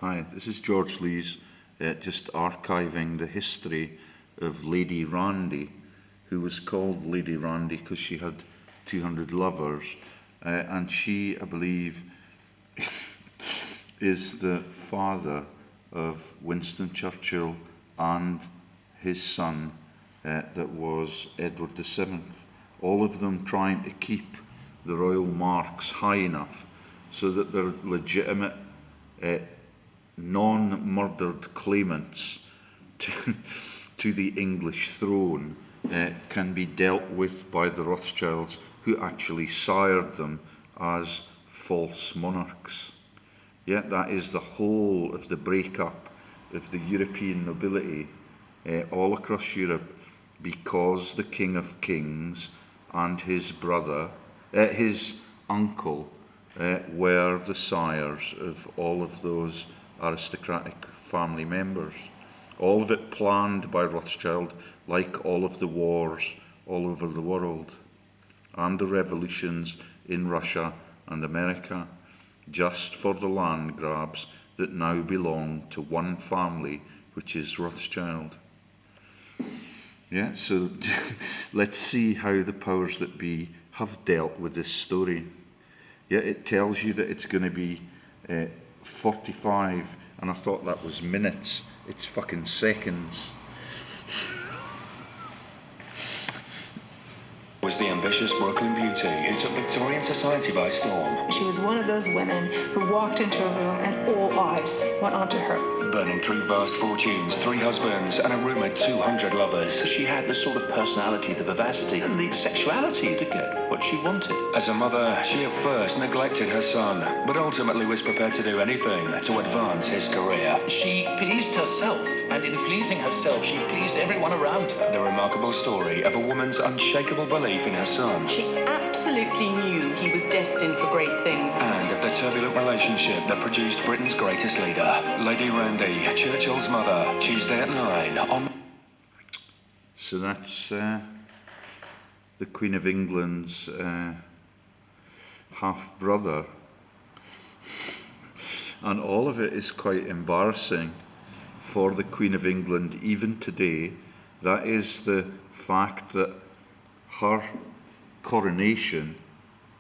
Hi, this is George Lees, just archiving the history of Lady Randy, who was called Lady Randy because she had 200 lovers, and she, I believe, is the father of Winston Churchill and his son, that was Edward VII. All of them trying to keep the royal marks high enough so that they're legitimate, non-murdered claimants to the English throne can be dealt with by the Rothschilds, who actually sired them as false monarchs. Yet that is the whole of the breakup of the European nobility all across Europe, because the King of Kings and his brother, his uncle, were the sires of all of those aristocratic family members. All of it planned by Rothschild, like all of the wars all over the world, and the revolutions in Russia and America, just for the land grabs that now belong to one family, which is Rothschild. Yeah, so let's see how the powers that be have dealt with this story. Yeah, it tells you that it's going to be 45, and I thought that was minutes. It's fucking seconds. Was the ambitious Brooklyn beauty who took Victorian society by storm. She was one of those women who walked into a room and all eyes went onto her. Burning 3 vast fortunes, 3 husbands, and a rumoured 200 lovers. She had the sort of personality, the vivacity, and the sexuality to get what she wanted. As a mother, she at first neglected her son, but ultimately was prepared to do anything to advance his career. She pleased herself, and in pleasing herself, she pleased everyone around her. The remarkable story of a woman's unshakable belief in her son. She absolutely knew he was destined for great things. And of the turbulent relationship that produced Britain's greatest leader, Lady Randy, Churchill's mother, Tuesday at 9 on... So that's the Queen of England's half-brother. And all of it is quite embarrassing for the Queen of England even today. That is the fact that her coronation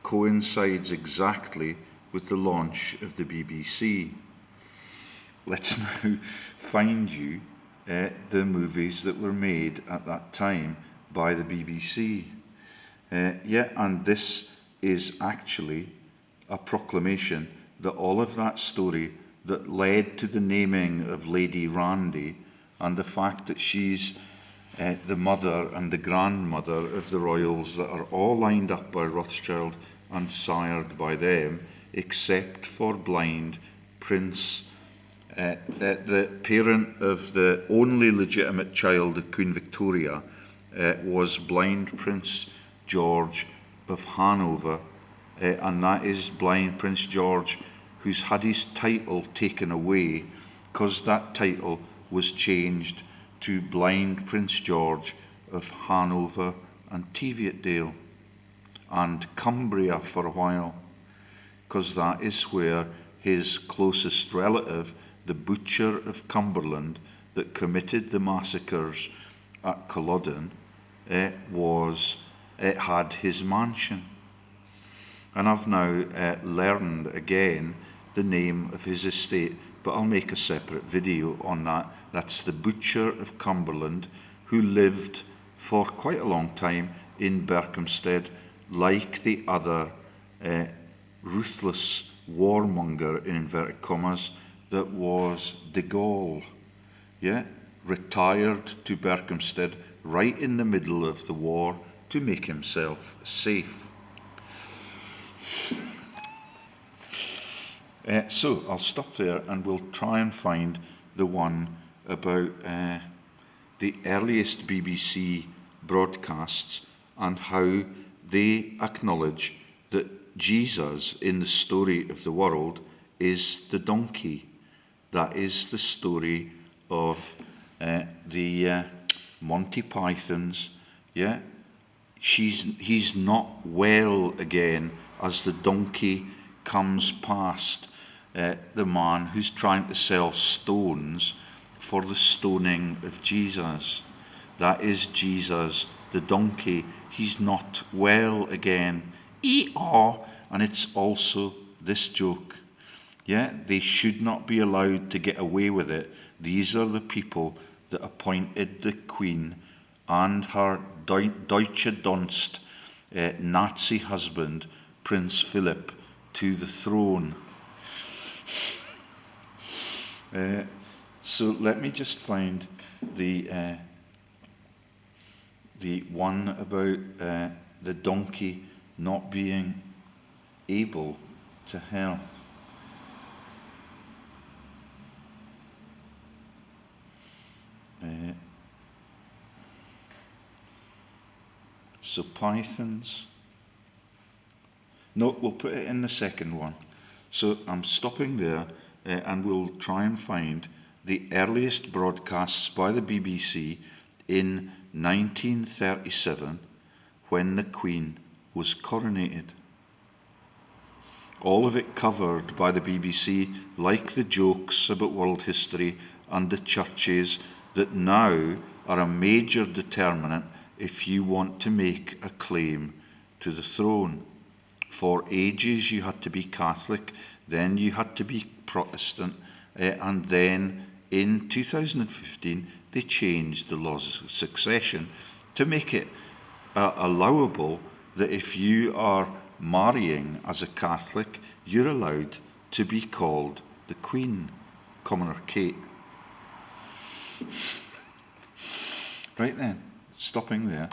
coincides exactly with the launch of the BBC. Let's now find you the movies that were made at that time by the BBC. And this is actually a proclamation that all of that story that led to the naming of Lady Randy, and the fact that she's the mother and the grandmother of the royals that are all lined up by Rothschild and sired by them, except for blind Prince, the parent of the only legitimate child of Queen Victoria, was blind Prince George of Hanover, and that is blind Prince George who's had his title taken away because that title was changed to blind Prince George of Hanover and Teviotdale and Cumbria for a while, because that is where his closest relative, the Butcher of Cumberland that committed the massacres at Culloden, had his mansion. And I've now learned again the name of his estate, but I'll make a separate video on that. That's the Butcher of Cumberland, who lived for quite a long time in Berkhamsted, like the other ruthless warmonger, in inverted commas, that was de Gaulle. Yeah, retired to Berkhamsted right in the middle of the war to make himself safe. So I'll stop there and we'll try and find the one about the earliest BBC broadcasts and how they acknowledge that Jesus in the story of the world is the donkey. That is the story of the Monty Pythons. Yeah, he's not well again as the donkey comes past the man who's trying to sell stones for the stoning of Jesus. That is Jesus, the donkey. He's not well again. Ee-aw! And it's also this joke. Yeah, they should not be allowed to get away with it. These are the people that appointed the Queen and her Deutsche Dunst Nazi husband, Prince Philip, to the throne. So let me just find the one about the donkey not being able to help. So pythons. No, we'll put it in the second one. So I'm stopping there, and we'll try and find the earliest broadcasts by the BBC in 1937, when the Queen was coronated. All of it covered by the BBC, like the jokes about world history and the churches that now are a major determinant if you want to make a claim to the throne. For ages you had to be Catholic, then you had to be Protestant, and then in 2015 they changed the laws of succession to make it allowable that if you are marrying as a Catholic, you're allowed to be called the Queen, Commoner Kate. Right then, stopping there.